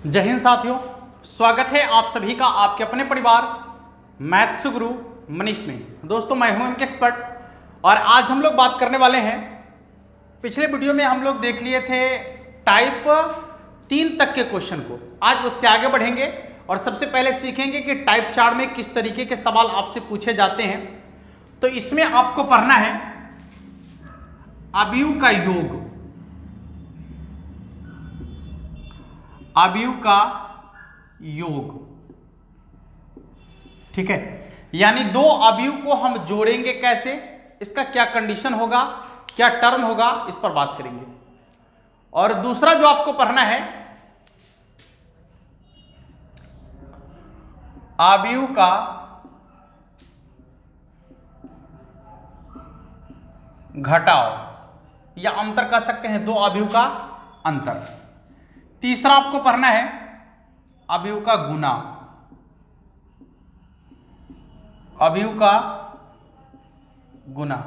जय हिंद साथियों, स्वागत है आप सभी का आपके अपने परिवार मैथ्स गुरु मनीष में। दोस्तों मैं हूं इनके एक्सपर्ट और आज हम लोग बात करने वाले हैं। पिछले वीडियो में हम लोग देख लिए थे टाइप 3 तक के क्वेश्चन को। आज उससे आगे बढ़ेंगे और सबसे पहले सीखेंगे कि टाइप 4 में किस तरीके के सवाल आपसे पूछे जाते हैं। तो इसमें आपको पढ़ना है अवयव का योग, अवयव का योग, ठीक है। यानी दो अवयव को हम जोड़ेंगे कैसे, इसका क्या कंडीशन होगा, क्या टर्म होगा, इस पर बात करेंगे। और दूसरा जो आपको पढ़ना है अवयव का घटाव या अंतर कह सकते हैं, दो अवयव का अंतर। तीसरा आपको पढ़ना है अवयव का गुना, अवयव का गुना।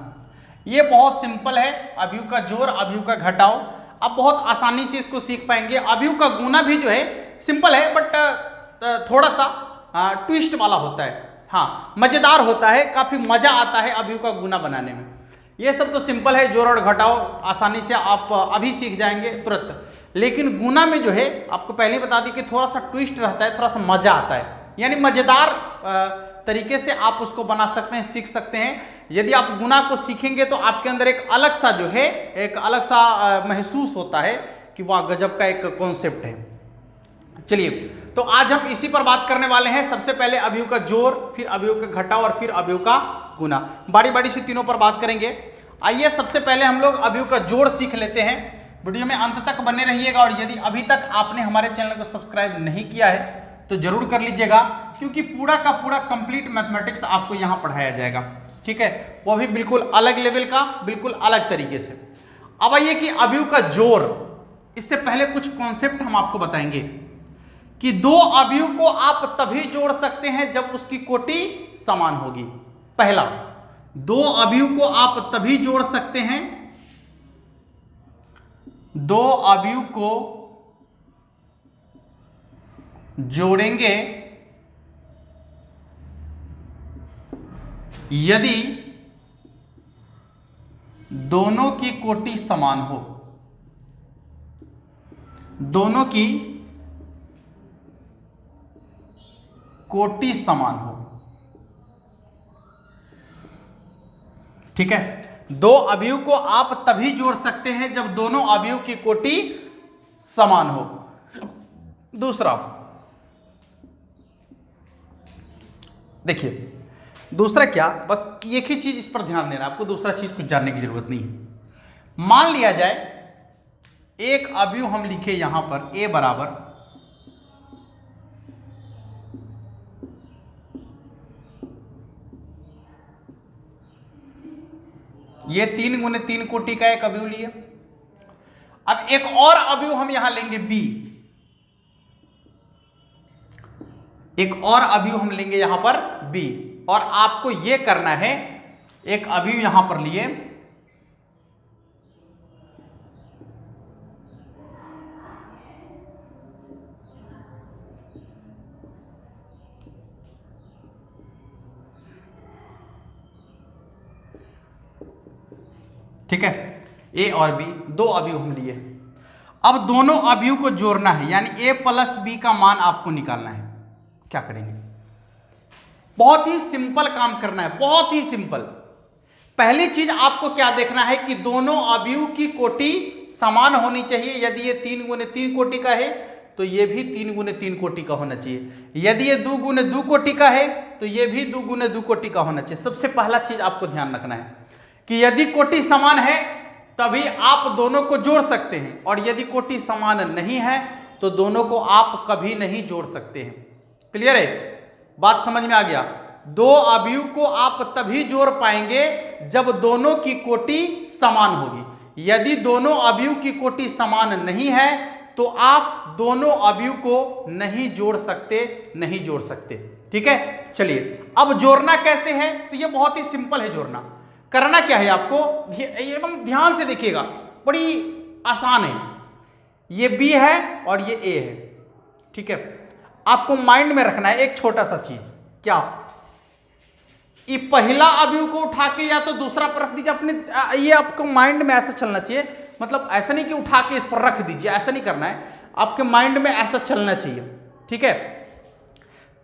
ये बहुत सिंपल है, अवयव का जोड़, अवयव का घटाव। आप बहुत आसानी से इसको सीख पाएंगे। अवयव का गुना भी जो है सिंपल है, बट थोड़ा सा ट्विस्ट वाला होता है, हाँ मजेदार होता है, काफी मजा आता है अवयव का गुना बनाने में। ये सब तो सिंपल है, जोड़ और घटाव आसानी से आप अभी सीख जाएंगे तुरंत। लेकिन गुना में जो है आपको पहले बता दी कि थोड़ा सा ट्विस्ट रहता है, थोड़ा सा मजा आता है, यानी मजेदार तरीके से आप उसको बना सकते हैं, सीख सकते हैं। यदि आप गुना को सीखेंगे तो आपके अंदर एक अलग सा जो है, एक अलग सा महसूस होता है कि वाह गजब का एक कॉन्सेप्ट है। चलिए, तो आज हम इसी पर बात करने वाले हैं। सबसे पहले अवयव का जोड़, फिर अवयव का घटाव और फिर अवयव का गुना। बारी बारी से तीनों पर बात करेंगे। आइए सबसे पहले हम लोग अवयव का जोड़ सीख लेते हैं। वीडियो में अंत तक बने रहिएगा और यदि अभी तक आपने हमारे चैनल को सब्सक्राइब नहीं किया है तो जरूर कर लीजिएगा, क्योंकि पूरा का पूरा कंप्लीट मैथमेटिक्स आपको यहाँ पढ़ाया जाएगा, ठीक है, वो भी बिल्कुल अलग लेवल का, बिल्कुल अलग तरीके से। अब आइए कि अवयव का जोड़, इससे पहले कुछ कॉन्सेप्ट हम आपको बताएंगे कि दो अवयव को आप तभी जोड़ सकते हैं जब उसकी कोटि समान होगी। पहला, दो अवयव को आप तभी जोड़ सकते हैं, दो अवयव को जोड़ेंगे यदि दोनों की कोटि समान हो, दोनों की कोटि समान हो, ठीक है। दो अवयव को आप तभी जोड़ सकते हैं जब दोनों अवयव की कोटि समान हो। दूसरा, देखिए दूसरा क्या, बस एक ही चीज इस पर ध्यान देना, आपको दूसरा चीज कुछ जानने की जरूरत नहीं है। मान लिया जाए एक अवयव हम लिखे यहां पर a बराबर ये 3 गुने 3 कोटि का एक अवयव लिए। अब एक और अवयव हम यहां लेंगे b, एक और अवयव हम लेंगे यहां पर b, और आपको यह करना है, एक अवयव यहां पर लिए, ठीक है, a और b दो अवयव हम लिए। अब दोनों अवयव को जोड़ना है, यानी a प्लस b का मान आपको निकालना है। क्या करेंगे, बहुत ही सिंपल काम करना है, बहुत ही सिंपल। पहली चीज आपको क्या देखना है कि दोनों अवयव की कोटि समान होनी चाहिए। यदि ये 3 गुने 3 कोटि का है तो ये भी 3 गुने 3 कोटि का होना चाहिए। यदि ये 2 गुने 2 कोटि का है तो ये भी 2 गुने 2 कोटि का होना चाहिए। सबसे पहला चीज आपको ध्यान रखना है कि यदि कोटि समान है तभी आप दोनों को जोड़ सकते हैं, और यदि कोटि समान नहीं है तो दोनों को आप कभी नहीं जोड़ सकते हैं। क्लियर है, बात समझ में आ गया। दो अवयव को आप तभी जोड़ पाएंगे जब दोनों की कोटि समान होगी। यदि दोनों अवयव की कोटि समान नहीं है तो आप दोनों अवयव को नहीं जोड़ सकते, नहीं जोड़ सकते, ठीक है। चलिए, अब जोड़ना कैसे है, तो ये बहुत ही सिंपल है। जोड़ना करना क्या है, आपको एकदम ध्यान से देखिएगा, बड़ी आसान है। ये B है और ये A है, ठीक है, आपको माइंड में रखना है एक छोटा सा चीज, क्या ये पहला अवयव को उठा के या तो दूसरा पर रख दीजिए अपने, ये आपको माइंड में ऐसा चलना चाहिए, मतलब ऐसा नहीं कि उठा के इस पर रख दीजिए, ऐसा नहीं करना है, आपके माइंड में ऐसा चलना चाहिए। ठीक है,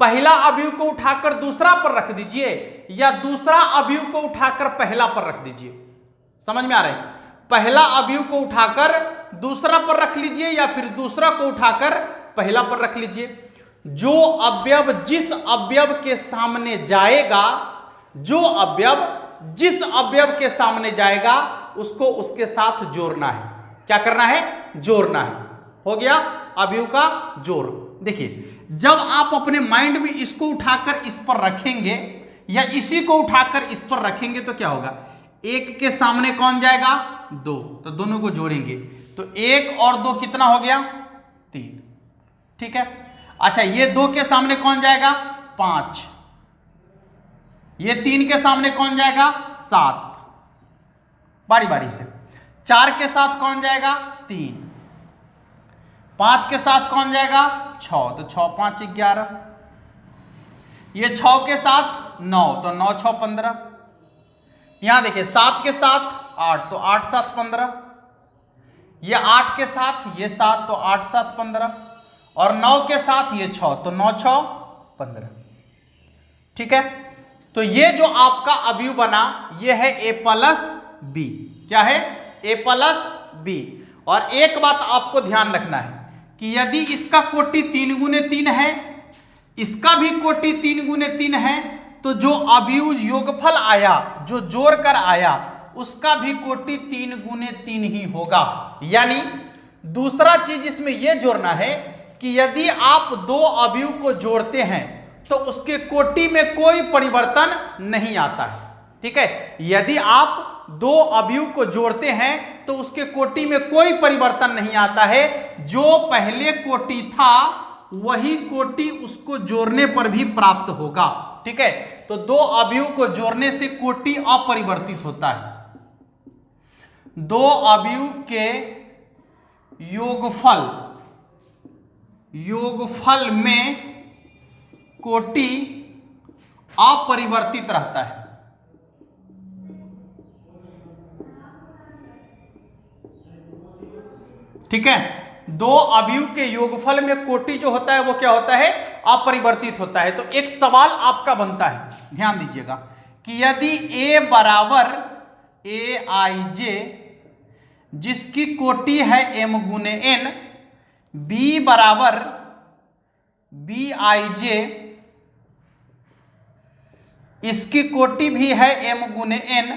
पहला अवयव को उठाकर दूसरा पर रख दीजिए या दूसरा अवयव को उठाकर पहला पर रख दीजिए। समझ में आ रहा है? पहला अवयव को उठाकर दूसरा पर रख लीजिए या फिर दूसरा को उठाकर पहला पर रख लीजिए। जो अवयव जिस अवयव के सामने जाएगा, जो अवयव जिस अवयव के सामने जाएगा उसको उसके साथ जोड़ना है। क्या करना है? जोड़ना है। हो गया अवयव का जोड़। देखिए, जब आप अपने माइंड में इसको उठाकर इस पर रखेंगे या इसी को उठाकर इस पर रखेंगे तो क्या होगा? एक के सामने कौन जाएगा? दो, तो दोनों को जोड़ेंगे तो एक और दो कितना हो गया? तीन। ठीक है, अच्छा ये दो के सामने कौन जाएगा? पांच। ये तीन के सामने कौन जाएगा? सात। बारी बारी से। चार के साथ कौन जाएगा? तीन। पांच के साथ कौन जाएगा? छह, तो छह पांच 11। ये छह के साथ नौ, तो नौ छह 15। यहां देखिए सात के साथ आठ, तो आठ सात 15। ये आठ के साथ ये सात, तो आठ सात 15। और नौ के साथ ये छह, तो नौ छह 15। ठीक है, तो ये जो आपका अवयव बना ये है a प्लस बी। क्या है? a plus B. और एक बात आपको ध्यान रखना है कि यदि इसका कोटि 3 गुने 3 है, इसका भी कोटि 3 गुने 3 है, तो जो अवयव योगफल आया, जो जोड़ कर आया, उसका भी कोटि 3 गुने 3 ही होगा। यानी दूसरा चीज इसमें यह जोड़ना है कि यदि आप दो अवयव को जोड़ते हैं तो उसके कोटि में कोई परिवर्तन नहीं आता है। ठीक है, यदि आप दो अवयव को जोड़ते हैं तो उसके कोटि में कोई परिवर्तन नहीं आता है। जो पहले कोटि था वही कोटि उसको जोड़ने पर भी प्राप्त होगा। ठीक है, तो दो अवयव को जोड़ने से कोटि अपरिवर्तित होता है। दो अवयव के योगफल में कोटि अपरिवर्तित रहता है। ठीक है, दो अवयव के योगफल में कोटि जो होता है वो क्या होता है? अपरिवर्तित होता है। तो एक सवाल आपका बनता है, ध्यान दीजिएगा, कि यदि a बराबर aij जिसकी कोटि है m गुने n, b बराबर bij इसकी कोटि भी है m गुने n,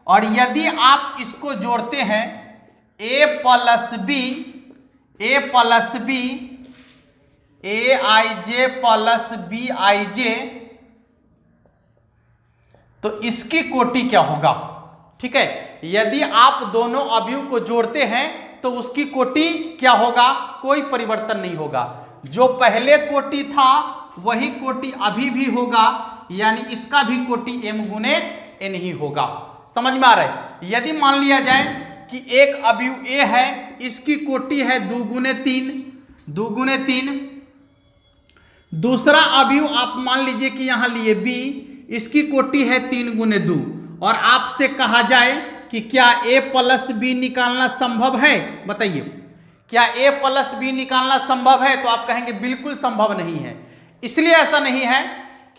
और यदि आप इसको जोड़ते हैं a plus B aij plus bij, तो इसकी कोटि क्या होगा? ठीक है, यदि आप दोनों अवयव को जोड़ते हैं तो उसकी कोटि क्या होगा? कोई परिवर्तन नहीं होगा। जो पहले कोटि था वही कोटि अभी भी होगा, यानी इसका भी कोटि m गुने n ही होगा। समझ में आ रहा है? यदि मान लिया जाए कि एक अवयव a है, इसकी कोटि है 2 गुने 3, 2 गुने 3। दूसरा अवयव आप मान लीजिए कि यहां लिए b, इसकी कोटि है 3 गुने 2, और आपसे कहा जाए कि क्या a प्लस b निकालना संभव है? बताइए, क्या a प्लस b निकालना संभव है? तो आप कहेंगे बिल्कुल संभव नहीं है। इसलिए ऐसा नहीं है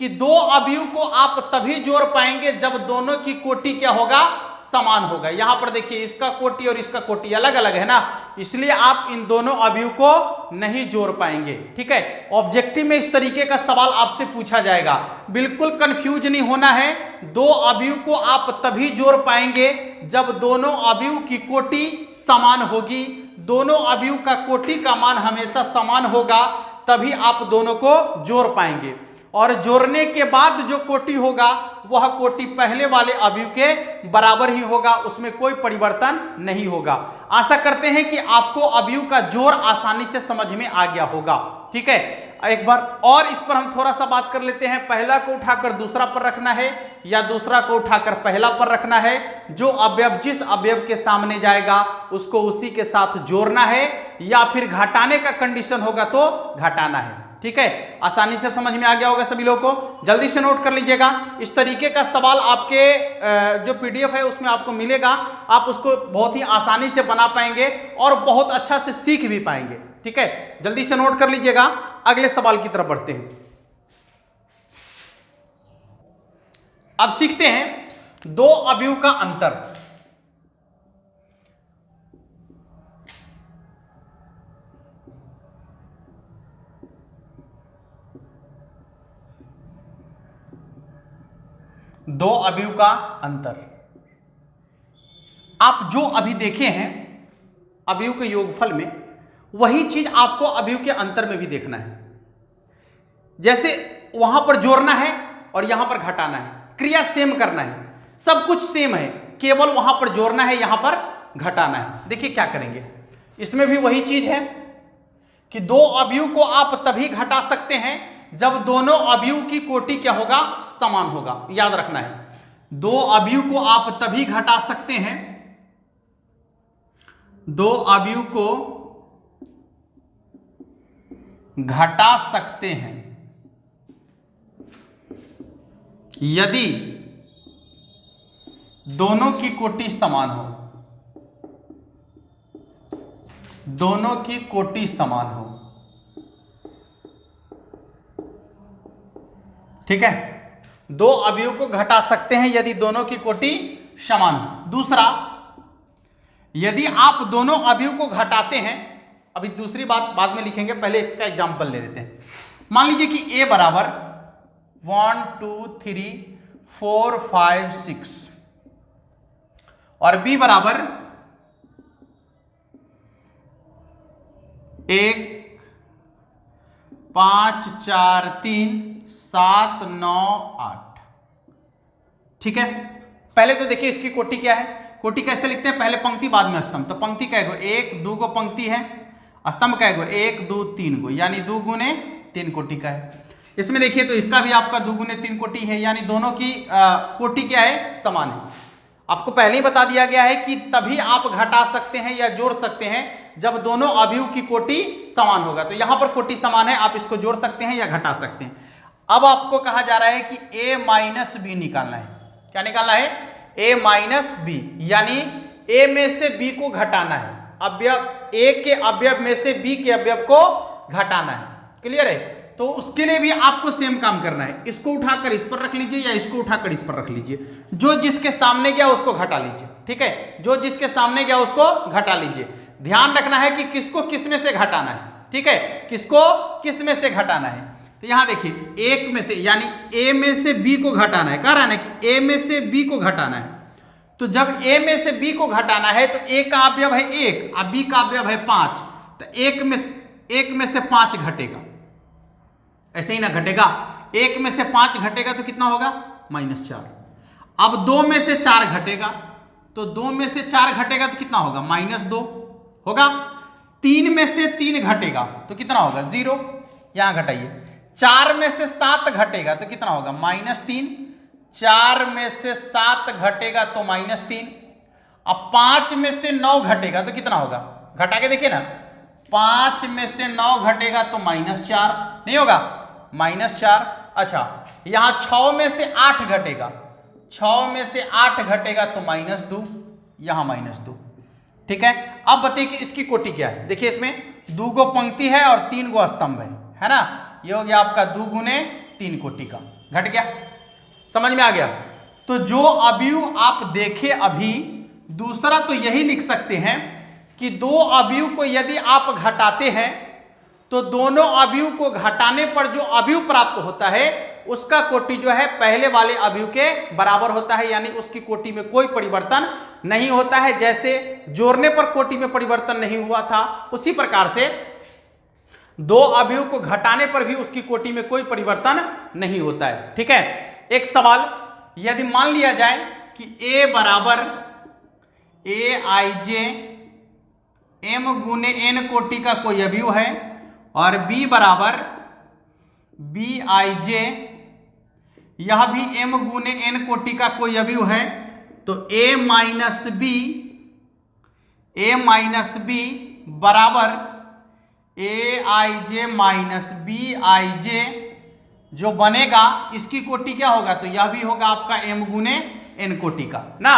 कि दो अवयव को आप तभी जोड़ पाएंगे जब दोनों की कोटि क्या होगा? समान होगा। यहां पर देखिए इसका कोटि और इसका कोटि अलग अलग है ना, इसलिए आप इन दोनों अवयव को नहीं जोड़ पाएंगे। ठीक है, ऑब्जेक्टिव में इस तरीके का सवाल आपसे पूछा जाएगा, बिल्कुल कंफ्यूज नहीं होना है। दो अवयव को आप तभी जोड़ पाएंगे जब दोनों अवयव की कोटि समान होगी। दोनों अवयव का कोटि का मान हमेशा समान होगा, तभी आप दोनों को जोड़ पाएंगे। और जोड़ने के बाद जो कोटि होगा वह कोटि पहले वाले अवयव के बराबर ही होगा, उसमें कोई परिवर्तन नहीं होगा। आशा करते हैं कि आपको अवयव का जोड़ आसानी से समझ में आ गया होगा। ठीक है, एक बार और इस पर हम थोड़ा सा बात कर लेते हैं। पहला को उठाकर दूसरा पर रखना है या दूसरा को उठाकर पहला पर रखना है। जो अवयव जिस अवयव के सामने जाएगा उसको उसी के साथ जोड़ना है, या फिर घटाने का कंडीशन होगा तो घटाना है। ठीक है, आसानी से समझ में आ गया होगा सभी लोगों को। जल्दी से नोट कर लीजिएगा, इस तरीके का सवाल आपके जो पीडीएफ है उसमें आपको मिलेगा, आप उसको बहुत ही आसानी से बना पाएंगे और बहुत अच्छा से सीख भी पाएंगे। ठीक है, जल्दी से नोट कर लीजिएगा। अगले सवाल की तरफ बढ़ते हैं। अब सीखते हैं दो अवयव का अंतर। दो अवयव का अंतर। आप जो अभी देखे हैं अवयव के योगफल में, वही चीज आपको अवयव के अंतर में भी देखना है। जैसे वहां पर जोड़ना है और यहां पर घटाना है, क्रिया सेम करना है, सब कुछ सेम है, केवल वहां पर जोड़ना है, यहां पर घटाना है। देखिए क्या करेंगे, इसमें भी वही चीज है कि दो अवयव को आप तभी घटा सकते हैं जब दोनों अवयव की कोटि क्या होगा, समान होगा। याद रखना है, दो अवयव को आप तभी घटा सकते हैं, दो अवयव को घटा सकते हैं यदि दोनों की कोटि समान हो, दोनों की कोटि समान हो। ठीक है, दो अवयव को घटा सकते हैं यदि दोनों की कोटि समान हो। दूसरा, यदि आप दोनों अवयव को घटाते हैं, अभी दूसरी बात बाद में लिखेंगे, पहले इसका एग्जांपल ले लेते हैं। मान लीजिए कि a बराबर 1 2 3 4 5 6 और b बराबर 1 5 4 3 7 9 8। ठीक है, पहले तो देखिए इसकी कोटि क्या है। कोटि कैसे लिखते हैं, पहले पंक्ति बाद में स्तंभ। तो पंक्ति कै गो, 1 2 गो पंक्ति है, स्तंभ कै गो 1 2 3 गो, यानी 2 गुने 3 कोटि का है। इसमें देखिए तो इसका भी आपका 2 गुने 3 कोटि है, यानी दोनों की कोटि क्या है, समान है। आपको पहले ही बता दिया गया है कि तभी आप घटा सकते हैं या जोड़ सकते हैं जब दोनों अवयव की कोटि समान होगा। तो यहां पर कोटि समान है, आप इसको जोड़ सकते हैं या घटा सकते हैं। अब आपको कहा जा रहा है कि a माइनस बी निकालना है। क्या निकालना है, a माइनस बी, यानी a में से b को घटाना है। अवयव a के अवयव में से b के अवयव को घटाना है। क्लियर है, तो उसके लिए भी आपको सेम काम करना है। इसको उठाकर इस पर रख लीजिए या इसको उठाकर इस पर रख लीजिए, जो जिसके सामने गया उसको घटा लीजिए। ठीक है, जो जिसके सामने गया उसको घटा लीजिए। ध्यान रखना है कि किसको किस में से घटाना है। ठीक है, किसको किस में से घटाना है। तो यहां देखिए एक में से, यानी a में से b को घटाना है। कह रहा है ना कि a में से b को घटाना है। तो जब a में से b को घटाना है तो a का अवयव है 1 और b का अवयव है 5, तो एक में से 5 घटेगा। ऐसे ही ना घटेगा, 1 में से 5 घटेगा तो कितना होगा, -4। अब 2 में से 4 घटेगा, तो 2 में से 4 घटेगा तो कितना होगा, -2 होगा। 3 में से 3 घटेगा तो कितना होगा, 0। यहां घटाइए। 4 में से 7 घटेगा तो कितना होगा, -3। 4 में से 7 घटेगा तो -3। अब 5 में से 9 घटेगा तो कितना होगा, घटा के देखिए ना, 5 में से 9 घटेगा तो -4 नहीं होगा, -4। अच्छा, यहां 6 में से 8 घटेगा, 6 में से 8 घटेगा तो -2, यहां -2। ठीक है, अब बताइए कि इसकी कोटि क्या है। देखिए इसमें 2 गो पंक्ति है और 3 गो स्तंभ है ना। ये हो गया आपका 2 गुने 3 कोटि का, घट गया। समझ में आ गया। तो जो अवयव आप देखे अभी, दूसरा तो यही लिख सकते हैं कि दो अवयव को यदि आप घटाते हैं तो दोनों अवयव को घटाने पर जो अवयव प्राप्त होता है उसका कोटि जो है पहले वाले अवयव के बराबर होता है, यानी उसकी कोटि में कोई परिवर्तन नहीं होता है। जैसे जोड़ने पर कोटि में परिवर्तन नहीं हुआ था, उसी प्रकार से दो अवयव को घटाने पर भी उसकी कोटि में कोई परिवर्तन नहीं होता है। ठीक है, एक सवाल, यदि मान लिया जाए कि a बराबर aij m गुने n कोटि का कोई अवयव है और b बराबर bij यह भी m गुने n कोटि का कोई अवयव है, तो a माइनस b बराबर ए आई जे माइनस बी आई जे जो बनेगा इसकी कोटि क्या होगा, तो यह भी होगा आपका m गुने n कोटि का ना।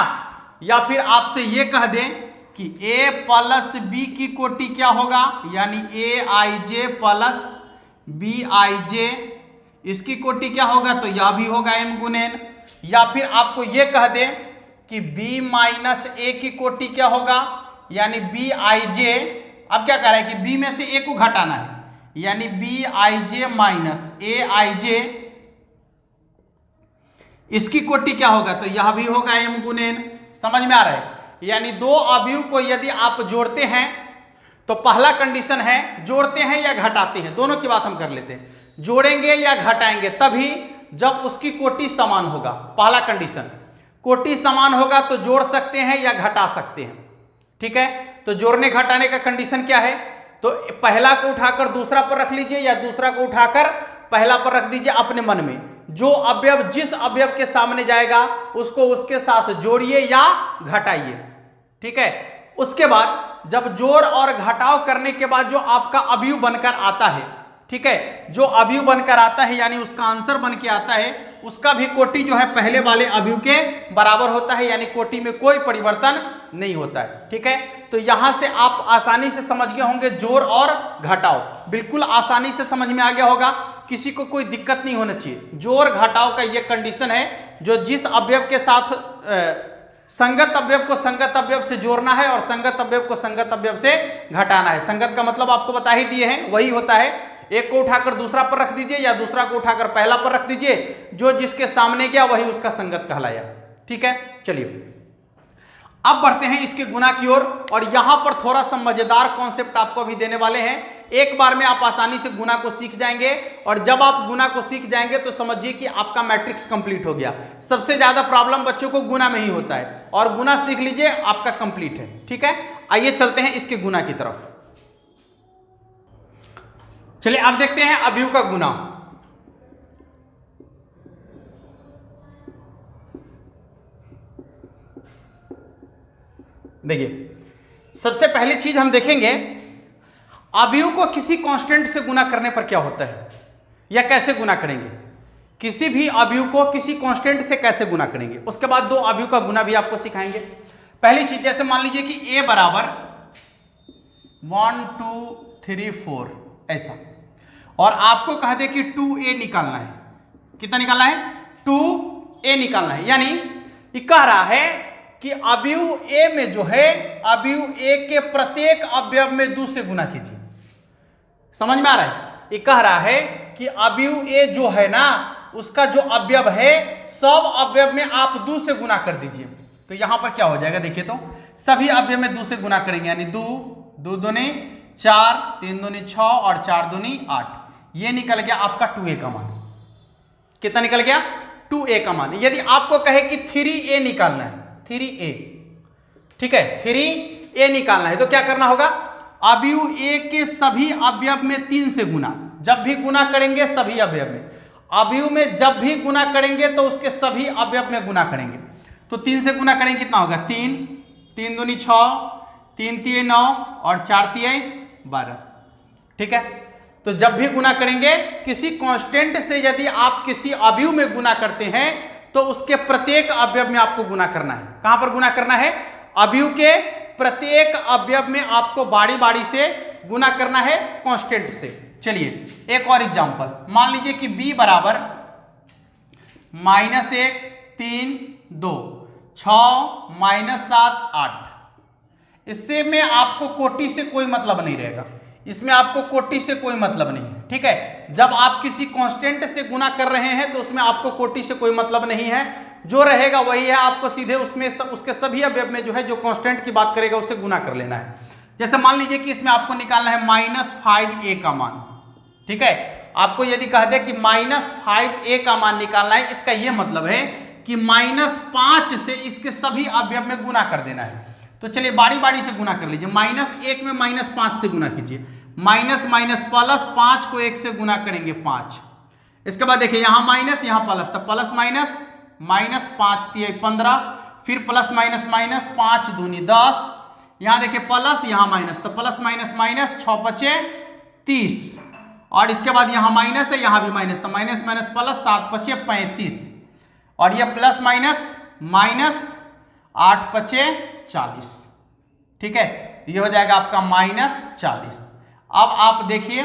या फिर आपसे ये कह दें कि a प्लस b की कोटि क्या होगा, यानी ए आई जे प्लस बी आई जे, इसकी कोटि क्या होगा, तो यह भी होगा m गुने n। या फिर आपको ये कह दें कि b माइनस a की कोटि क्या होगा, यानी बी आई जे, अब क्या कह रहा है कि b में से a को घटाना है, यानी बी आई जे माइनस ए आई जे, इसकी कोटि क्या होगा, तो यह भी होगा m गुने n। समझ में आ रहा है। यानी दो अवयव को यदि आप जोड़ते हैं तो पहला कंडीशन है जोड़ते हैं या घटाते हैं, दोनों की बात हम कर लेते हैं। जोड़ेंगे या घटाएंगे तभी जब उसकी कोटि समान होगा। पहला कंडीशन, कोटि समान होगा तो जोड़ सकते हैं या घटा सकते हैं, ठीक है। तो जोड़ने घटाने का कंडीशन क्या है, तो पहला को उठाकर दूसरा पर रख लीजिए या दूसरा को उठाकर पहला पर रख दीजिए अपने मन में। जो अवयव जिस अवयव के सामने जाएगा उसको उसके साथ जोड़िए या घटाइए, ठीक है। उसके बाद जब जोड़ और घटाव करने के बाद जो आपका अवयव बनकर आता है, ठीक है, जो अवयव बनकर आता है यानी उसका आंसर बन के आता है, उसका भी कोटि जो है पहले वाले अवयव के बराबर होता है, यानी कोटि में कोई परिवर्तन नहीं होता है, ठीक है। तो यहां से आप आसानी से समझ गए होंगे जोड़ और घटाव, बिल्कुल आसानी से समझ में आ गया होगा, किसी को कोई दिक्कत नहीं होना चाहिए। जोड़ घटाव का ये कंडीशन है, जो जिस अवयव के साथ संगत अवयव को संगत अवयव से जोड़ना है और संगत अवयव को संगत अवयव से घटाना है। संगत का मतलब आपको बता ही दिए हैं, वही होता है एक को उठाकर दूसरा पर रख दीजिए या दूसरा को उठाकर पहला पर रख दीजिए, जो जिसके सामने गया वही उसका संगत कहलाया, ठीक है। चलिए अब बढ़ते हैं इसके गुना की ओर, और यहां पर थोड़ा सा मजेदार कॉन्सेप्ट आपको अभी देने वाले हैं। एक बार में आप आसानी से गुना को सीख जाएंगे, और जब आप गुना को सीख जाएंगे तो समझिए कि आपका मैट्रिक्स कंप्लीट हो गया। सबसे ज्यादा प्रॉब्लम बच्चों को गुना में ही होता है, और गुना सीख लीजिए आपका कंप्लीट है, ठीक है। आइए चलते हैं इसके गुना की तरफ। चलिए अब देखते हैं अवयव का गुना। देखिए सबसे पहली चीज हम देखेंगे अवयव को किसी कांस्टेंट से गुना करने पर क्या होता है या कैसे गुना करेंगे। किसी भी अवयव को किसी कांस्टेंट से कैसे गुना करेंगे, उसके बाद दो अवयव का गुना भी आपको सिखाएंगे। पहली चीज जैसे मान लीजिए कि a बराबर 1 2 3 4 ऐसा, और आपको कह दे कि 2a निकालना है। कितना निकालना है, 2a निकालना है। यानी ये कह रहा है कि अवयव a में जो है अवयव a के प्रत्येक अवयव में 2 से गुना कीजिए। समझ में आ रहा है। ये कह रहा है कि अवयव a जो है ना उसका जो अवयव है सब अवयव में आप 2 से गुना कर दीजिए। तो यहां पर क्या हो जाएगा, देखिए तो सभी अवयव में 2 से गुना करेंगे, यानी 2 2 दूनी 4 3 दूनी 6 और 4 दूनी 8। ये निकल गया आपका 2a का मान। कितना निकल गया, 2a का मान। यदि आपको कहे कि 3a निकालना है, 3a, ठीक है, 3a निकालना है तो क्या करना होगा, अवयव a के सभी अवयव में 3 से गुना। जब भी गुना करेंगे सभी अवयव में, अवयव में जब भी गुना करेंगे तो उसके सभी अवयव में गुना करेंगे। तो 3 से गुना करेंगे कितना होगा, 3 3 दूनी 6 3 3 9 और 4 3 12, ठीक है। तो जब भी गुना करेंगे किसी कांस्टेंट से यदि आप किसी अवयव में गुना करते हैं तो उसके प्रत्येक अवयव में आपको गुना करना है। कहां पर गुना करना है, अवयव के प्रत्येक अवयव में आपको बारी बारी से गुना करना है कांस्टेंट से। चलिए एक और एग्जांपल, मान लीजिए कि b बराबर -1 3 2 6 -7 8। इससे में आपको कोटि से कोई मतलब नहीं रहेगा, इसमें आपको कोटि से कोई मतलब नहीं है, ठीक है। जब आप किसी कांस्टेंट से गुना कर रहे हैं तो उसमें आपको कोटि से कोई मतलब नहीं है, जो रहेगा वही है, आपको सीधे उसमें उसके सभी अवयव में जो है जो कांस्टेंट की बात करेगा उससे गुना कर लेना है। जैसे मान लीजिए कि इसमें आपको निकालना है -5a का मान, ठीक है। आपको यदि कह दे कि -5a का मान निकालना है, इसका यह मतलब है कि -5 से इसके सभी अवयव में गुना कर देना है। तो चलिए बारी बारी से गुना कर लीजिए। -1 में -5 से गुना कीजिए, माइनस माइनस प्लस 5 को 1 से गुना करेंगे 5। इसके बाद देखिए यहाँ माइनस यहाँ प्लस, तो प्लस माइनस -5 × 15, फिर प्लस माइनस माइनस 5 दूनी 10, यहाँ देखिए प्लस यहाँ माइनस, तो प्लस माइनस माइनस 6 × 5 = 30 और इसके बाद यहाँ माइनस है, यहाँ भी माइनस, तो माइनस माइनस प्लस, 7 पचे 35 और ये प्लस माइनस माइनस 8 पचे 40। ठीक है, ये हो जाएगा आपका -40। अब आप देखिए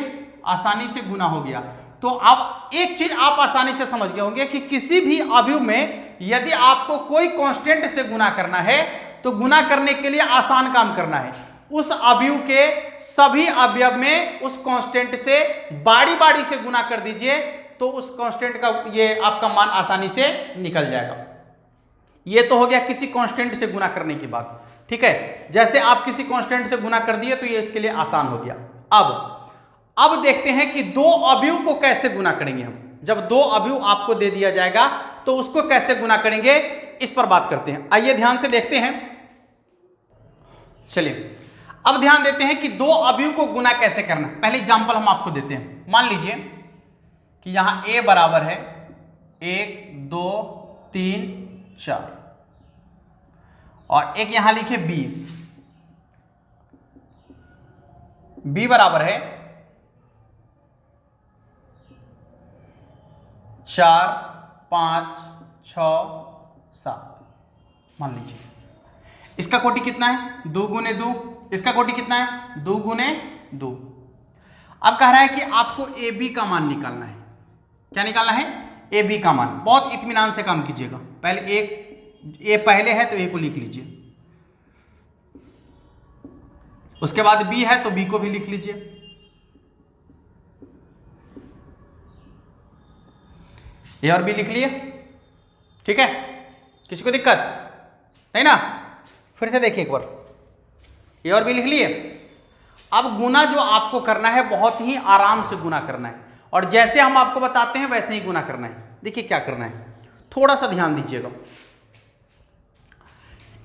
आसानी से गुना हो गया। तो अब एक चीज आप आसानी से समझ गए होंगे कि किसी भी अवयव में यदि आपको कोई कांस्टेंट से गुना करना है तो गुना करने के लिए आसान काम करना है, उस अवयव के सभी अवयव में उस कांस्टेंट से बारी बारी से गुना कर दीजिए, तो उस कांस्टेंट का ये आपका मान आसानी से निकल जाएगा। ये तो हो गया किसी कांस्टेंट से गुना करने की बात। ठीक है, जैसे आप किसी कांस्टेंट से गुना कर दिए तो ये इसके लिए आसान हो गया। अब देखते हैं कि दो अवयव को कैसे गुना करेंगे हम। जब दो अवयव आपको दे दिया जाएगा तो उसको कैसे गुना करेंगे, इस पर बात करते हैं। आइए ध्यान से देखते हैं। चलिए अब ध्यान देते हैं कि दो अवयव को गुना कैसे करना। पहले एग्जांपल हम आपको देते हैं। मान लीजिए कि यहां a बराबर है 1 2 3 4 और एक यहां लिखे b बराबर है 4 5 6 7। मान लीजिए इसका कोटि कितना है 2 गुने 2, इसका कोटि कितना है 2 गुने 2। अब कह रहा है कि आपको ए बी का मान निकालना है। क्या निकालना है, ए बी का मान। बहुत इत्मीनान से काम कीजिएगा। पहले ए पहले है तो ए को लिख लीजिए, उसके बाद बी है तो बी को भी लिख लीजिए, ए और बी लिख लिए। ठीक है, किसी को दिक्कत नहीं ना? फिर से देखिए एक बार, ए और बी लिख लिए। अब गुना जो आपको करना है बहुत ही आराम से गुना करना है और जैसे हम आपको बताते हैं वैसे ही गुना करना है। देखिए क्या करना है, थोड़ा सा ध्यान दीजिएगा।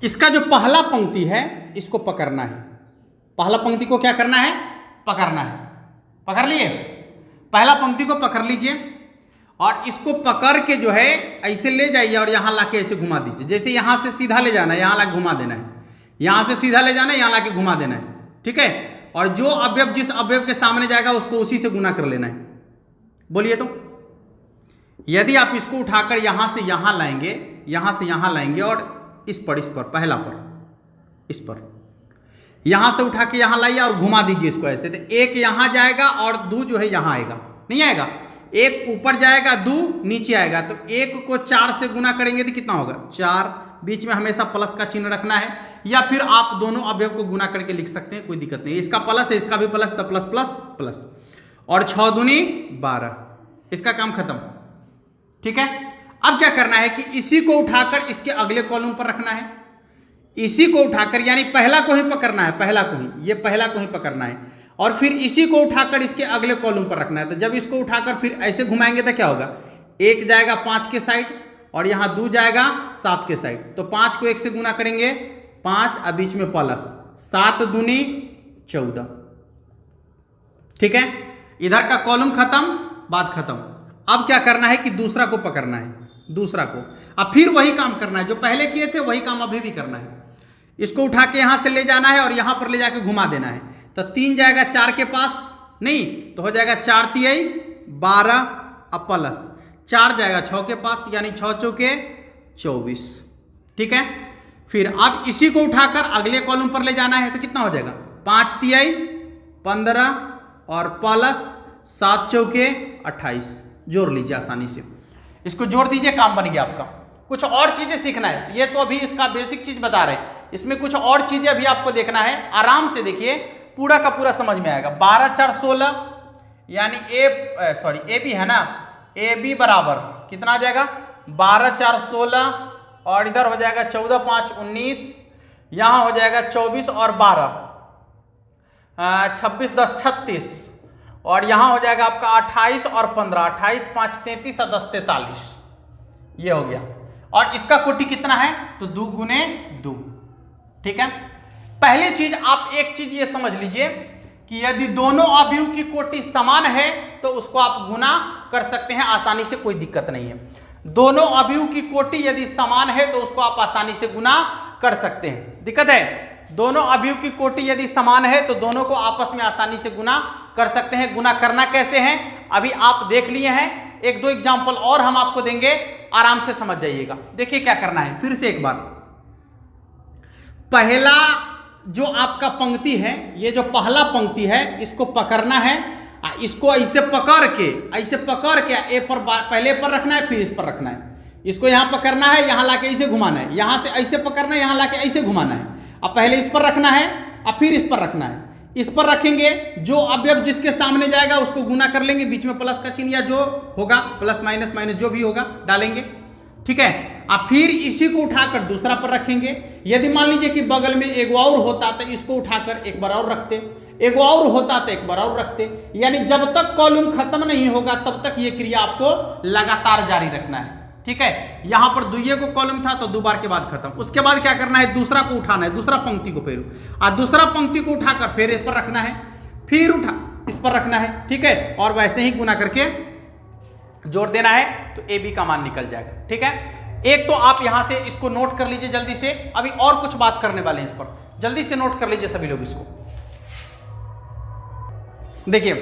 इसका जो पहला पंक्ति है इसको पकड़ना है। पहला पंक्ति को क्या करना है, पकड़ना है। पकड़ लिए, पहला पंक्ति को पकड़ लीजिए और इसको पकड़ के जो है ऐसे ले जाइए और यहां लाके ऐसे घुमा दीजिए। जैसे यहां से सीधा ले जाना है, यहां लाके घुमा देना है, यहां से सीधा ले जाना है, यहां लाके घुमा देना है। ठीक है, और जो अवयव जिस अवयव के सामने जाएगा उसको उसी से गुना कर लेना है। बोलिए तो, यदि आप इसको उठाकर यहां से यहां लाएंगे, यहां से यहां लाएंगे और इस पर पहला पर इस पर यहां से उठा के यहां लाइए और घुमा दीजिए इसको ऐसे, तो एक यहां जाएगा और 2 जो है यहां आएगा, नहीं आएगा। एक ऊपर जाएगा 2 नीचे आएगा, तो 1 को 4 से गुना करेंगे तो कितना होगा 4। बीच में हमेशा प्लस का चिन्ह रखना है, या फिर आप दोनों अवयव को गुना करके लिख सकते हैं, कोई दिक्कत नहीं। इसका प्लस है, इसका भी प्लस, तो प्लस प्लस प्लस और 6 दूनी 12, इसका काम खत्म। ठीक है, अब क्या करना है कि इसी को उठाकर इसके अगले कॉलम पर रखना है। इसी को उठाकर, यानी पहला को ही पकड़ना है, पहला को ही, ये पहला को ही पकड़ना है और फिर इसी को उठाकर इसके अगले कॉलम पर रखना है। तो जब इसको उठाकर फिर ऐसे घुमाएंगे तो क्या होगा, 1 जाएगा 5 के साइड और यहाँ 2 जाएगा 7 के साइड। तो 5 को 1 से गुना करेंगे 5 और बीच में प्लस, 7 दूनी 14। ठीक है, इधर का कॉलम खत्म, बात खत्म। अब क्या करना है कि दूसरा को पकड़ना है, दूसरा को, अब फिर वही काम करना है जो पहले किए थे, वही काम अभी भी करना है। इसको उठा के यहां से ले जाना है और यहां पर ले जाके घुमा देना है। तो 3 जाएगा 4 के पास, नहीं तो हो जाएगा 4 तिहाई 12 और प्लस 4 जाएगा 6 के पास, यानी 6 चौके 24। ठीक है, फिर अब इसी को उठाकर अगले कॉलम पर ले जाना है, तो कितना हो जाएगा 5 तिहाई 15 और प्लस 7 चौके 28। जोड़ लीजिए आसानी से, इसको जोड़ दीजिए, काम बन गया आपका। कुछ और चीजें सीखना है, ये तो अभी इसका बेसिक चीज बता रहे हैं, इसमें कुछ और चीजें अभी आपको देखना है। आराम से देखिए, पूरा का पूरा समझ में आएगा। 12 4 16, यानी ए बी है ना, ए बी बराबर कितना आ जाएगा 12 4 16 और इधर हो जाएगा 14 5 19, यहां हो जाएगा 24 और 12 26 10 36 और यहां हो जाएगा आपका 28 और 15, 28 5 33 और 10 43। ये हो गया। और इसका कोटि कितना है, तो 2 गुने 2। ठीक है, पहली चीज आप एक चीज ये समझ लीजिए कि यदि दोनों अवयव की कोटि समान है तो उसको आप गुना कर सकते हैं आसानी से, कोई दिक्कत नहीं है। दोनों अवयव की कोटि यदि समान है तो उसको आप आसानी से गुना कर सकते हैं। दिक्कत है, दोनों अवयव की कोटि यदि समान है तो दोनों को आपस में आसानी से गुना कर सकते हैं। गुना करना कैसे है अभी आप देख लिए हैं, एक दो एग्जाम्पल और हम आपको देंगे, आराम से समझ जाइएगा। देखिए क्या करना है, फिर से एक बार, पहला जो आपका पंक्ति है, ये जो पहला पंक्ति है इसको पकड़ना है, इसको ऐसे पकड़ के ए पर पहले पर रखना है, फिर इस पर रखना है, इसको यहां पकड़ना है, यहां लाके ऐसे घुमाना है, यहां से ऐसे पकड़ना है, यहां लाके ऐसे घुमाना है। अब पहले इस पर रखना है, अब फिर इस पर रखना है। इस पर रखेंगे, जो अवयव जिसके सामने जाएगा उसको गुना कर लेंगे, बीच में प्लस का चिन्ह या जो होगा प्लस माइनस माइनस जो भी होगा डालेंगे, ठीक है। अब फिर इसी को उठाकर दूसरा पर रखेंगे। यदि मान लीजिए कि बगल में एक और होता तो इसको उठाकर एक बार और रखते, एक और होता तो एक बार और रखते, यानी जब तक कॉलम खत्म नहीं होगा तब तक ये क्रिया आपको लगातार जारी रखना है, ठीक है। यहां पर दुइये को कॉलम था तो 2 बार के बाद खत्म। उसके बाद क्या करना है, दूसरा को उठाना है, दूसरा पंक्ति को फिर और दूसरा पंक्ति को उठाकर फिर इस पर रखना है, फिर उठा इस पर रखना है, ठीक है। और वैसे ही गुना करके जोड़ देना है तो ए बी का मान निकल जाएगा, ठीक है। एक तो आप यहां से इसको नोट कर लीजिए जल्दी से, अभी और कुछ बात करने वाले हैं इस पर, जल्दी से नोट कर लीजिए सभी लोग इसको। देखिए,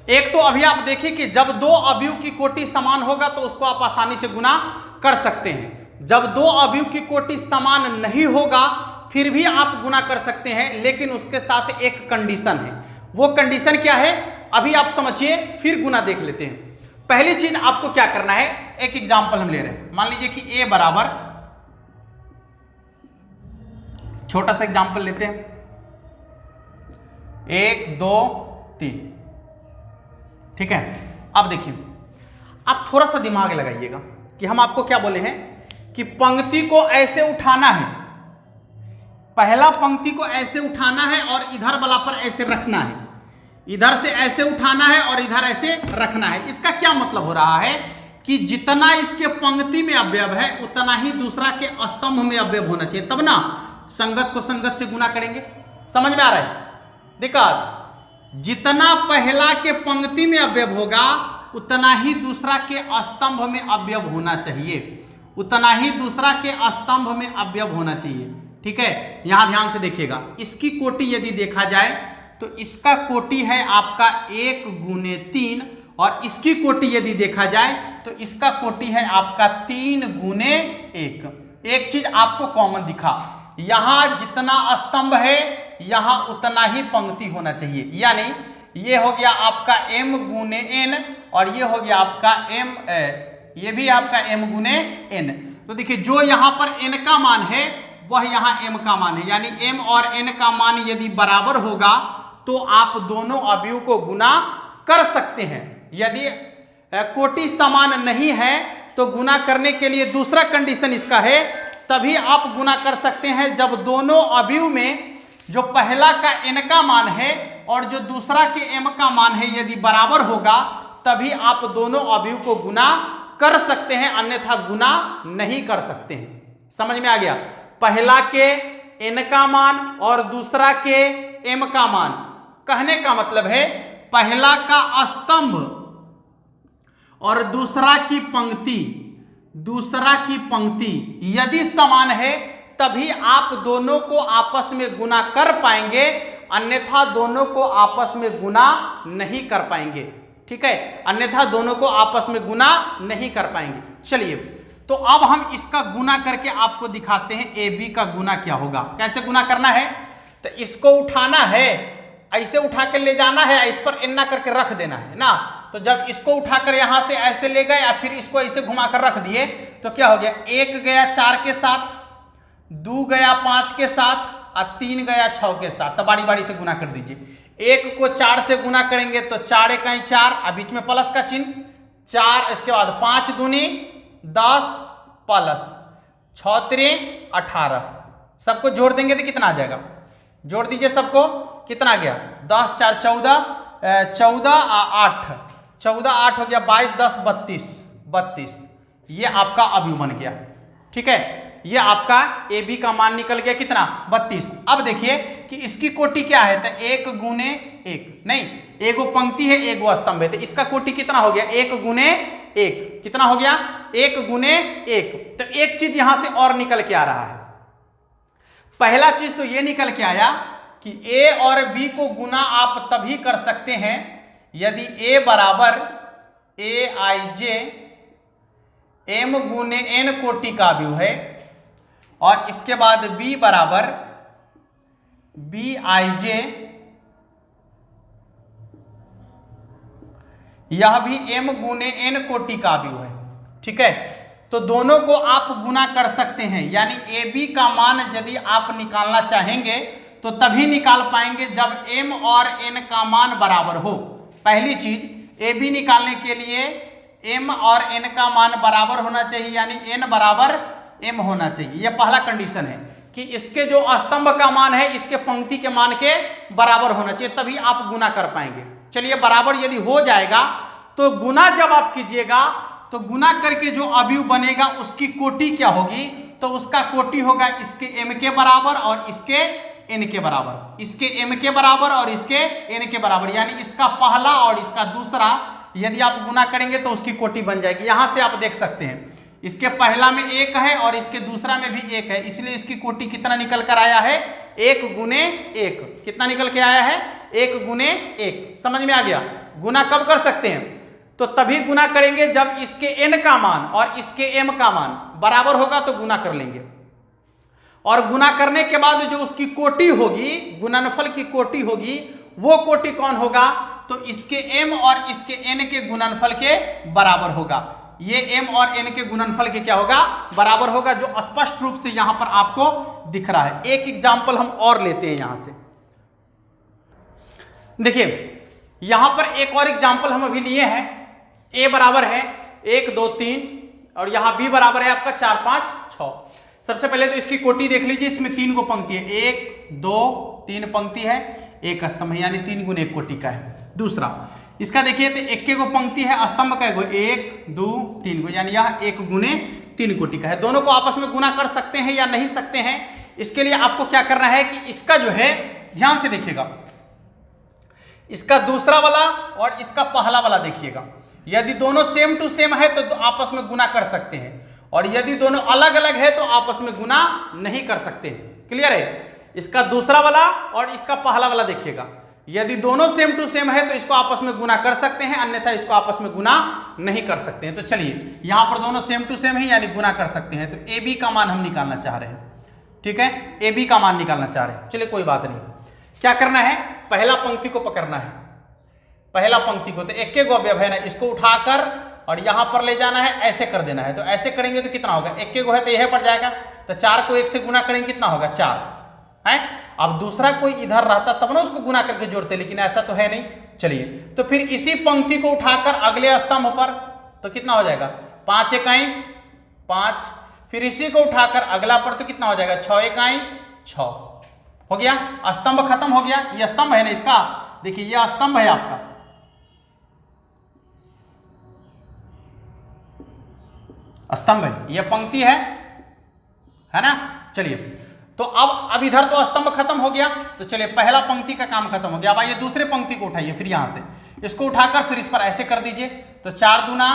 एक तो अभी आप देखिए कि जब दो अवयव की कोटि समान होगा तो उसको आप आसानी से गुना कर सकते हैं। जब दो अवयव की कोटि समान नहीं होगा फिर भी आप गुना कर सकते हैं, लेकिन उसके साथ एक कंडीशन है। वो कंडीशन क्या है अभी आप समझिए, फिर गुना देख लेते हैं। पहली चीज आपको क्या करना है, एक एग्जांपल हम ले रहे हैं, मान लीजिए कि ए बराबर, छोटा सा एग्जांपल लेते हैं, 1 2 3, ठीक है। अब देखिए, आप थोड़ा सा दिमाग लगाइएगा कि हम आपको क्या बोले हैं कि पंक्ति को ऐसे उठाना है, पहला पंक्ति को ऐसे उठाना है और इधर वाला पर ऐसे रखना है, इधर से ऐसे उठाना है और इधर ऐसे रखना है। इसका क्या मतलब हो रहा है कि जितना इसके पंक्ति में अवयव है उतना ही दूसरा के स्तंभ में अवयव होना चाहिए, तब ना संगत को संगत से गुना करेंगे। समझ में आ रहा है? देखा, जितना पहला के पंक्ति में अवयव होगा उतना ही दूसरा के स्तंभ में अवयव होना चाहिए, उतना ही दूसरा के स्तंभ में अवयव होना चाहिए, ठीक है। यहां ध्यान से देखिएगा, इसकी कोटि यदि देखा जाए तो इसका कोटि है आपका 1 गुने 3 और इसकी कोटि यदि देखा जाए तो इसका कोटि है आपका 3 गुने 1। एक चीज आपको कॉमन दिखा, यहां जितना स्तंभ है यहां उतना ही पंक्ति होना चाहिए, यानी ये हो गया आपका m गुने n और ये हो गया आपका ये भी आपका m गुने n। तो देखिए, जो यहां पर n का मान है वह यहां m का मान है, यानी m और n का मान यदि बराबर होगा तो आप दोनों अवयव को गुना कर सकते हैं। यदि कोटि समान नहीं है तो गुना करने के लिए दूसरा कंडीशन इसका है, तभी आप गुना कर सकते हैं जब दोनों अवयव में जो पहला का n का मान है और जो दूसरा के m का मान है यदि बराबर होगा तभी आप दोनों अवयव को गुना कर सकते हैं, अन्यथा गुना नहीं कर सकते हैं। समझ में आ गया? पहला के n का मान और दूसरा के m का मान, कहने का मतलब है पहला का स्तंभ और दूसरा की पंक्ति यदि समान है तभी आप दोनों को आपस में गुना कर पाएंगे, अन्यथा दोनों को आपस में गुना नहीं कर पाएंगे, ठीक है। अन्यथा दोनों को आपस में गुना नहीं कर पाएंगे। चलिए, तो अब हम इसका गुना करके आपको दिखाते हैं ए बी का गुना क्या होगा। कैसे गुना करना है, तो इसको उठाना है, ऐसे उठा कर ले जाना है, इस पर n ना करके रख देना है ना। तो जब इसको उठाकर यहां से ऐसे ले गए या फिर इसको ऐसे घुमाकर रख दिए तो क्या हो गया, 1 गया 4 के साथ, 2 गया 5 के साथ और 3 गया 6 के साथ। तो बारी बारी से गुना कर दीजिए। 1 को 4 से गुना करेंगे तो 4 1 4 और बीच में प्लस का चिन्ह 4, इसके बाद 5 दूनी 10 प्लस 6 3 18, सबको जोड़ देंगे तो कितना आ जाएगा, जोड़ दीजिए सबको, कितना गया 10 4 14 14 8 14 8 हो गया 22 10 32, ये आपका अवयव बन गया, ठीक है। ये आपका ए बी का मान निकल गया कितना, 32। अब देखिए कि इसकी कोटि क्या है, तो 1 गुने 1 नहीं, एगो पंक्ति है एगो स्तंभ है, तो इसका कोटि कितना हो गया, 1 गुने 1, कितना हो गया 1 गुने 1। तो एक चीज यहां से और निकल के आ रहा है, पहला चीज तो ये निकल के आया कि a और b को गुना आप तभी कर सकते हैं यदि a बराबर aij m गुने n कोटि का अवयव है और इसके बाद b बराबर bij, यह भी m गुने n कोटि का अवयव है। ठीक है, तो दोनों को आप गुना कर सकते हैं, यानी AB का मान यदि आप निकालना चाहेंगे तो तभी निकाल पाएंगे जब m और n का मान बराबर हो। पहली चीज AB निकालने के लिए m और n का मान बराबर होना चाहिए, यानी n बराबर m होना चाहिए। यह पहला कंडीशन है कि इसके जो स्तंभ का मान है इसके पंक्ति के मान के बराबर होना चाहिए, तभी आप गुना कर पाएंगे। चलिए, बराबर यदि हो जाएगा तो गुना जब आप कीजिएगा तो गुना करके जो अवयव बनेगा उसकी कोटि क्या होगी, तो उसका कोटि होगा इसके m के बराबर और इसके n के बराबर, इसके m के बराबर और इसके n के बराबर, यानी इसका पहला और इसका दूसरा यदि आप गुना करेंगे तो उसकी कोटि बन जाएगी। यहां से आप देख सकते हैं इसके पहला में 1 है और इसके दूसरा में भी 1 है, इसलिए इसकी कोटि कितना निकल कर आया है, 1 गुने 1। कितना निकल के आया है, 1 गुने 1। समझ में आ गया। गुना कब कर सकते हैं, तो तभी गुना करेंगे जब इसके n का मान और इसके m का मान बराबर होगा तो गुना कर लेंगे। और गुना करने के बाद जो उसकी कोटि होगी, गुणनफल की कोटि होगी, वो कोटि कौन होगा, तो इसके m और इसके n के गुणनफल के बराबर होगा। ये m और n के गुणनफल के क्या होगा, बराबर होगा, जो स्पष्ट रूप से यहां पर आपको दिख रहा है। एक एग्जाम्पल हम और लेते हैं यहां से। देखिए, यहां पर एक और एग्जाम्पल हम अभी लिए हैं। a बराबर है 1 2 3 और यहां b बराबर है आपका 4 5 6। सबसे पहले तो इसकी कोटि देख लीजिए, इसमें 3 को पंक्ति है, 1 2 3 पंक्ति है, 1 स्तंभ है, यानी 3 गुने 1 कोटि का है। दूसरा इसका देखिए तो 1 को पंक्ति है, स्तंभ का 1 2 3 को, यानी यह 1 गुने 3 कोटि का है। दोनों को आपस में गुना कर सकते हैं या नहीं सकते हैं, इसके लिए आपको क्या करना है कि इसका जो है ध्यान से देखिएगा, इसका दूसरा वाला और इसका पहला वाला देखिएगा। यदि दोनों सेम टू सेम है तो आपस में गुना कर सकते हैं, और यदि दोनों अलग अलग है तो आपस में गुना नहीं कर सकते। क्लियर है। इसका दूसरा वाला और इसका पहला वाला देखिएगा, यदि दोनों सेम टू सेम है तो इसको आपस में गुना कर सकते हैं, अन्यथा इसको आपस में गुना नहीं कर सकते हैं। तो चलिए, यहां पर दोनों सेम टू सेम है यानी गुना कर सकते हैं। तो AB का मान हम निकालना चाह रहे हैं। ठीक है, AB का मान निकालना चाह रहे हैं। चलिए, कोई बात नहीं। क्या करना है, पहला पंक्ति को पकड़ना है, पहला पंक्ति को, तो 1 को अवयव है ना, इसको उठाकर और यहां पर ले जाना है, ऐसे कर देना है। तो ऐसे करेंगे तो कितना होगा, 1 को है तो यह पड़ जाएगा, तो 4 को 1 से गुना करेंगे कितना होगा, 4 है। अब दूसरा कोई इधर रहता तब ना उसको गुना करके जोड़ते, लेकिन ऐसा तो है नहीं। चलिए, तो फिर इसी पंक्ति को उठाकर अगले स्तंभ पर, तो कितना हो जाएगा, 5 इकाई 5, फिर इसी को उठाकर अगला पर तो कितना हो जाएगा, 6 इकाई 6 हो गया। स्तंभ खत्म हो गया। ये स्तंभ है ना इसका, देखिए ये स्तंभ है आपका, स्तंभ है, यह पंक्ति है ना। चलिए, तो अब इधर तो स्तंभ खत्म हो गया, तो चलिए पहला पंक्ति का काम खत्म हो गया। अब आइए दूसरे पंक्ति को उठाइए, फिर यहां से इसको उठाकर फिर इस पर ऐसे कर दीजिए, तो 4 दूना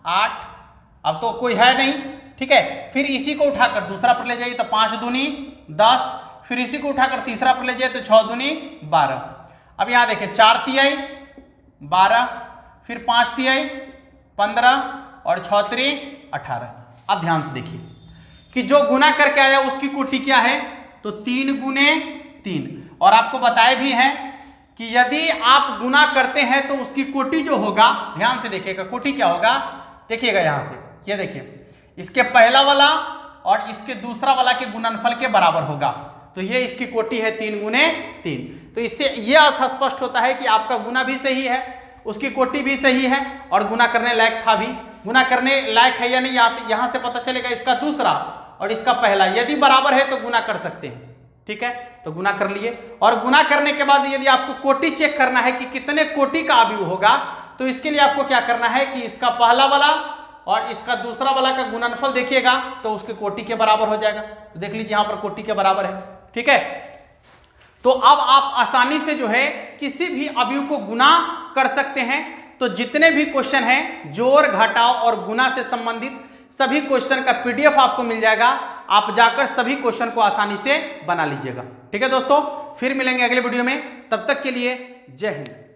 8, अब तो कोई है नहीं। ठीक है, फिर इसी को उठाकर दूसरा पर ले जाइए, तो 5 दूनी 10, फिर इसी को उठाकर तीसरा पर ले जाइए, तो 6 दूनी 12। अब यहां देखिए, 4 तिहाई 12, फिर 5 तिहाई 15 और 6 तिरी 18। अब ध्यान से देखिए कि जो गुना करके आया उसकी कोटि क्या है, तो 3 गुने 3। और आपको बताए भी हैं कि यदि आप गुना करते हैं तो उसकी कोटि जो होगा, ध्यान से देखिएगा, कोटि क्या होगा, देखिएगा यहां से, ये देखिए, इसके पहला वाला और इसके दूसरा वाला के गुणनफल के बराबर होगा। तो ये इसकी कोटि है 3 गुने 3। तो इससे ये अर्थ स्पष्ट होता है कि आपका गुना भी सही है, उसकी कोटि भी सही है, और गुना करने लायक था भी। गुना करने लायक है या नहीं, यहां से पता चलेगा इसका दूसरा और इसका पहला यदि बराबर है तो गुना कर सकते हैं। ठीक है, तो गुना कर लिए, और गुना करने के बाद यदि आपको कोटि चेक करना है कि कितने कोटि का अवयव होगा, तो इसके लिए आपको क्या करना है कि इसका पहला वाला और इसका दूसरा वाला का गुणनफल देखिएगा तो उसके कोटि के बराबर हो जाएगा। तो देख लीजिए यहां पर कोटि के बराबर है। ठीक है, तो अब आप आसानी से जो है किसी भी अवयव को गुना कर सकते हैं। तो जितने भी क्वेश्चन हैं जोड़, घटाव और गुना से संबंधित सभी क्वेश्चन का PDF आपको मिल जाएगा। आप जाकर सभी क्वेश्चन को आसानी से बना लीजिएगा। ठीक है दोस्तों, फिर मिलेंगे अगले वीडियो में, तब तक के लिए जय हिंद।